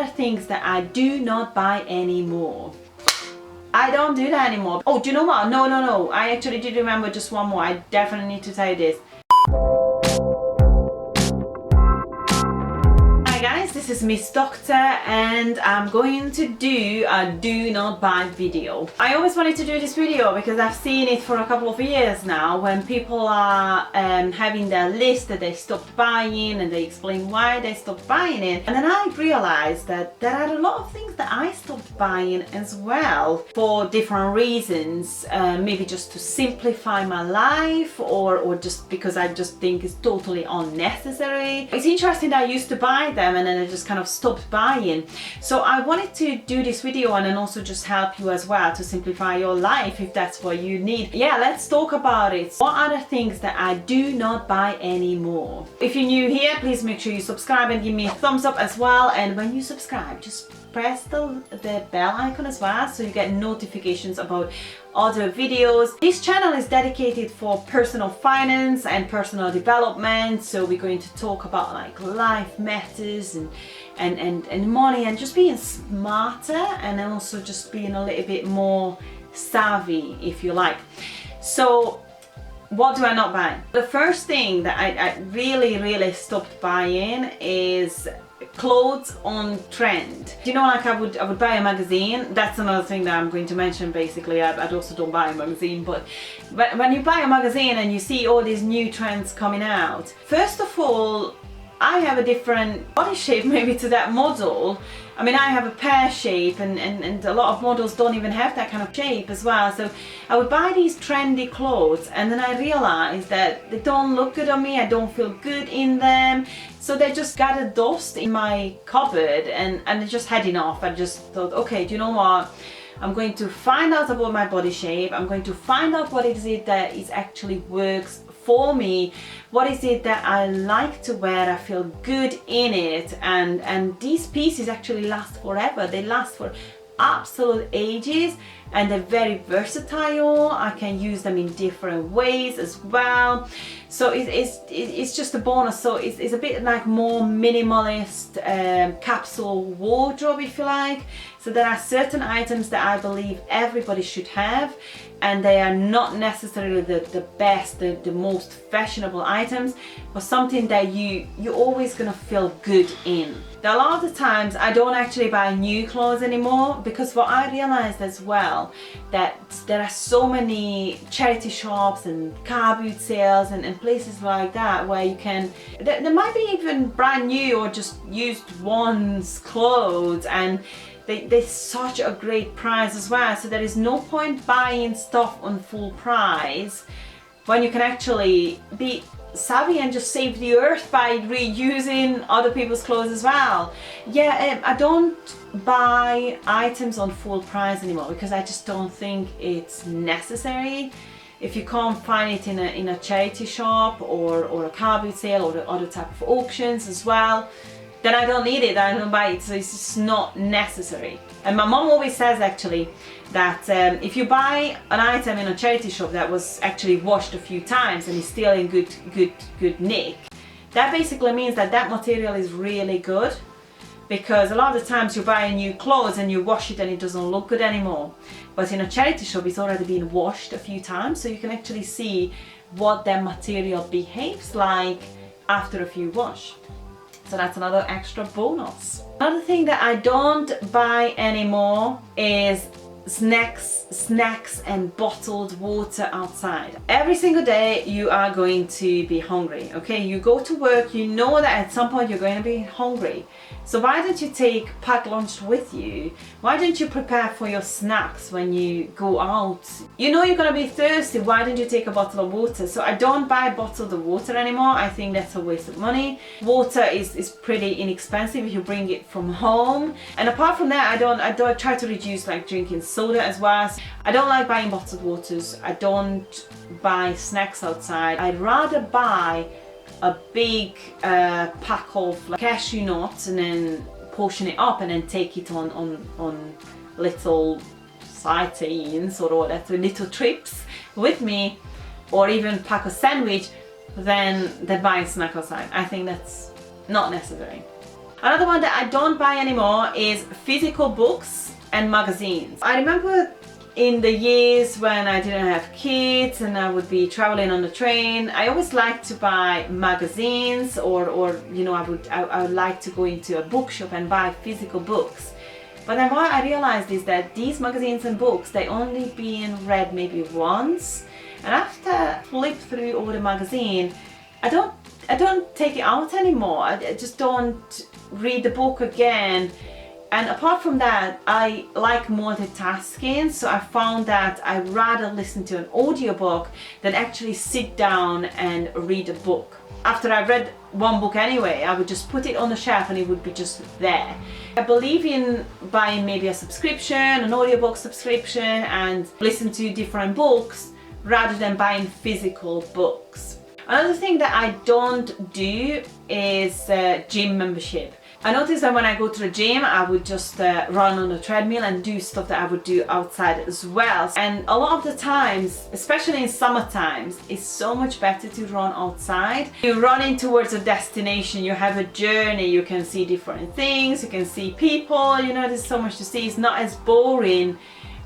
the things that I do not buy anymore? I don't do that anymore. Oh, do you know what? No. I actually did remember just one more. I definitely need to tell you this. Hi guys, this is Miss Doctor and I'm going to do a do not buy video. I always wanted to do this video because I've seen it for a couple of years now when people are having their list that they stopped buying and they explain why they stopped buying it. And then I realized that there are a lot of things that I stopped buying as well for different reasons. Maybe just to simplify my life or just because I just think it's totally unnecessary. It's interesting that I used to buy them and then I just kind of stopped buying. So I wanted to do this video and then also just help you as well to simplify your life if that's what you need. Yeah, let's talk about it. What are the things that I do not buy anymore? If you're new here, please make sure you subscribe and give me a thumbs up as well. And when you subscribe, just press the bell icon as well so you get notifications about other videos. This channel is dedicated for personal finance and personal development, so we're going to talk about like life matters and money and just being smarter and then also just being a little bit more savvy if you like. So what do I not buy? The first thing that I really stopped buying is clothes on trend. You know, like I would buy a magazine. That's another thing that I'm going to mention. Basically, I also don't buy a magazine, but when you buy a magazine and you see all these new trends coming out, first of all, I have a different body shape maybe to that model. I mean, I have a pear shape and a lot of models don't even have that kind of shape as well. So I would buy these trendy clothes and then I realized that they don't look good on me. I don't feel good in them. So they just gathered dust in my cupboard and they're just heading off. I just thought, okay, do you know what? I'm going to find out about my body shape. I'm going to find out what is it that is actually works for me. What is it that I like to wear? I feel good in it, and these pieces actually last forever. They last for absolute ages and they're very versatile. I can use them in different ways as well. So it's just a bonus. So it's a bit like more minimalist capsule wardrobe if you like. So there are certain items that I believe everybody should have, and they are not necessarily the best, the most fashionable items, but something that you're always gonna feel good in. Now, a lot of the times I don't actually buy new clothes anymore because what I realized as well, that there are so many charity shops and car boot sales and places like that where you can, there might be even brand new or just used ones clothes, and they're such a great price as well. So there is no point buying stuff on full price when you can actually be savvy and just save the earth by reusing other people's clothes as well. Yeah, I don't buy items on full price anymore because I just don't think it's necessary. If you can't find it in a charity shop or a car boot sale or other type of auctions as well, then I don't need it, I don't buy it, so it's just not necessary. And my mom always says actually that if you buy an item in a charity shop that was actually washed a few times and is still in good nick, that basically means that that material is really good, because a lot of the times you buy new clothes and you wash it and it doesn't look good anymore. But in a charity shop it's already been washed a few times, so you can actually see what that material behaves like after a few wash. So that's another extra bonus. Another thing that I don't buy anymore is snacks and bottled water outside. Every single day you are going to be hungry, okay? You go to work, you know that at some point you're going to be hungry. So why don't you take packed lunch with you? Why don't you prepare for your snacks when you go out? You know you're gonna be thirsty, why don't you take a bottle of water? So I don't buy bottled water anymore. I think that's a waste of money. Water is pretty inexpensive if you bring it from home. And apart from that, I don't try to reduce like drinking soda as well. I don't like buying bottled waters. I don't buy snacks outside. I'd rather buy a big pack of like cashew nuts and then portion it up and then take it on little sightseeings or whatever, little trips with me, or even pack a sandwich than buy a snack outside. I think that's not necessary. Another one that I don't buy anymore is physical books and magazines. I remember in the years when I didn't have kids and I would be traveling on the train, I always liked to buy magazines, or you know, I would like to go into a bookshop and buy physical books. But then what I realized is that these magazines and books, they only being read maybe once, and after I flip through all the magazine, I don't take it out anymore. I just don't read the book again. And apart from that, I like multitasking, so I found that I'd rather listen to an audiobook than actually sit down and read a book. After I've read one book anyway, I would just put it on the shelf and it would be just there. I believe in buying maybe a subscription, an audiobook subscription, and listen to different books rather than buying physical books. Another thing that I don't do is gym membership. I noticed that when I go to the gym, I would just run on the treadmill and do stuff that I would do outside as well. And a lot of the times, especially in summer times, it's so much better to run outside. You're running towards a destination, you have a journey, you can see different things, you can see people, you know, there's so much to see. It's not as boring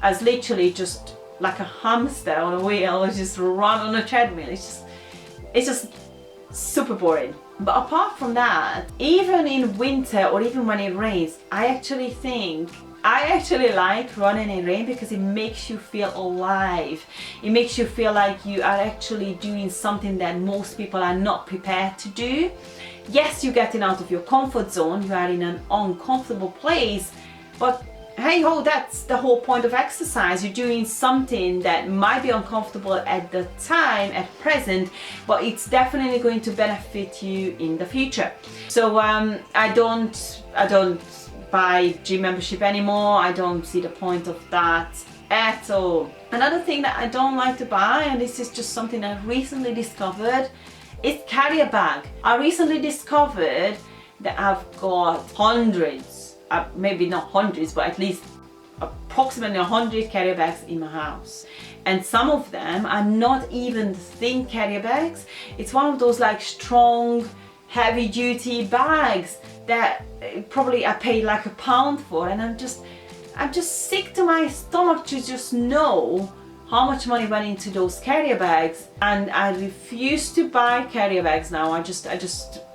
as literally just like a hamster on a wheel or just run on a treadmill. It's just super boring. But apart from that, even in winter or even when it rains, I actually like running in rain because it makes you feel alive. It makes you feel like you are actually doing something that most people are not prepared to do. Yes, you're getting out of your comfort zone, you are in an uncomfortable place, but hey ho, that's the whole point of exercise. You're doing something that might be uncomfortable at the time, at present, but it's definitely going to benefit you in the future. So I don't buy gym membership anymore. I don't see the point of that at all. Another thing that I don't like to buy, and this is just something I recently discovered, is carrier bag. I recently discovered that I've got hundreds, maybe not hundreds, but at least approximately 100 carrier bags in my house. And some of them are not even thin carrier bags. It's one of those like strong, heavy duty bags that probably I paid like £1 for, and I'm just sick to my stomach to just know how much money went into those carrier bags. And I refuse to buy carrier bags now. I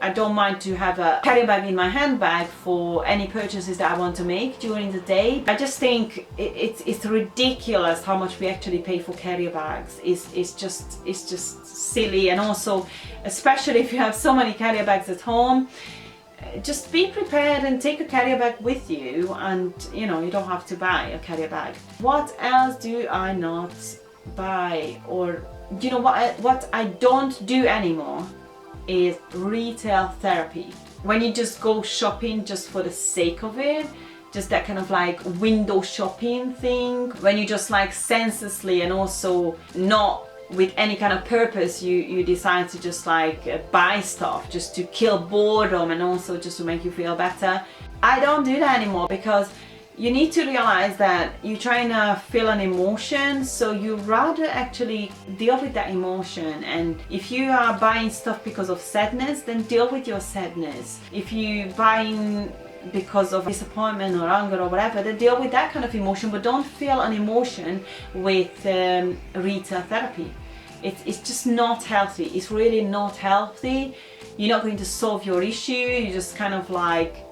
don't mind to have a carrier bag in my handbag for any purchases that I want to make during the day. I just think it's ridiculous how much we actually pay for carrier bags. It's just silly. And also, especially if you have so many carrier bags at home, just be prepared and take a carrier bag with you, and you know, you don't have to buy a carrier bag. What else do I not buy? Or you know what I don't do anymore is retail therapy. When you just go shopping just for the sake of it, just that kind of like window shopping thing, when you just like senselessly and also not with any kind of purpose, you decide to just like buy stuff just to kill boredom and also just to make you feel better. I don't do that anymore, because you need to realize that you're trying to feel an emotion, so you rather actually deal with that emotion. And if you are buying stuff because of sadness, then deal with your sadness. If you're buying because of disappointment or anger or whatever, then deal with that kind of emotion, but don't feel an emotion with retail therapy. It's just not healthy. It's really not healthy. You're not going to solve your issue. You're just kind of like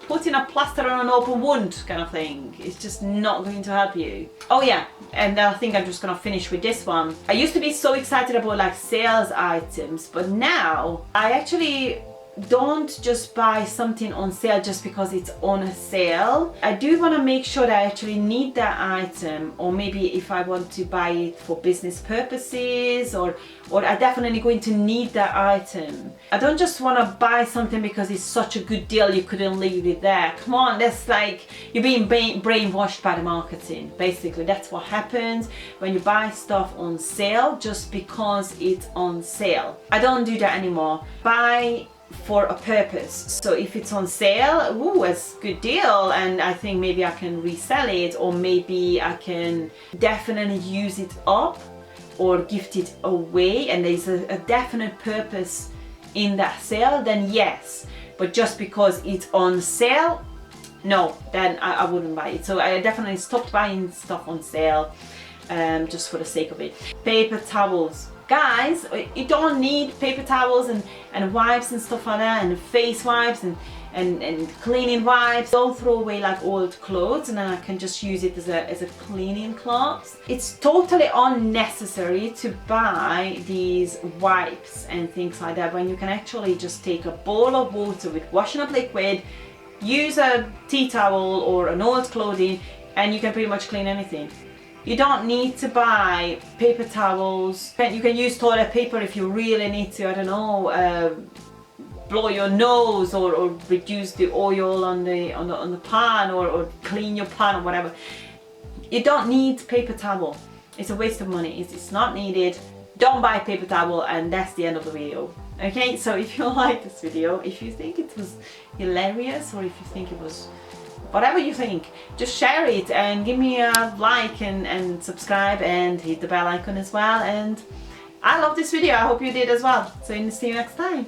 putting a plaster on an open wound kind of thing. It's just not going to help you. Oh yeah, and I think I'm just gonna finish with this one. I used to be so excited about like sales items, but now I actually don't just buy something on sale just because it's on a sale. I do want to make sure that I actually need that item, or maybe if I want to buy it for business purposes, or I definitely going to need that item. I don't just want to buy something because it's such a good deal you couldn't leave it there. Come on, that's like you're being brainwashed by the marketing. Basically, that's what happens when you buy stuff on sale just because it's on sale. I don't do that anymore. Buy for a purpose. So if it's on sale, ooh, it's a good deal, and I think maybe I can resell it, or maybe I can definitely use it up or gift it away, and there's a definite purpose in that sale, then yes, but just because it's on sale, no, then I wouldn't buy it. So I definitely stopped buying stuff on sale, just for the sake of it. Paper towels. Guys, you don't need paper towels and wipes and stuff like that, and face wipes and cleaning wipes. Don't throw away like old clothes, and then I can just use it as a cleaning cloth. It's totally unnecessary to buy these wipes and things like that when you can actually just take a bowl of water with washing up liquid, use a tea towel or an old clothing, and you can pretty much clean anything. You don't need to buy paper towels. You can use toilet paper if you really need to, I don't know, blow your nose or reduce the oil on the pan or clean your pan or whatever. You don't need paper towel. It's a waste of money. It's not needed. Don't buy paper towel, and that's the end of the video. Okay, so if you like this video, if you think it was hilarious, or if you think it was whatever you think, just share it and give me a like and subscribe and hit the bell icon as well. And I love this video. I hope you did as well. So see you next time.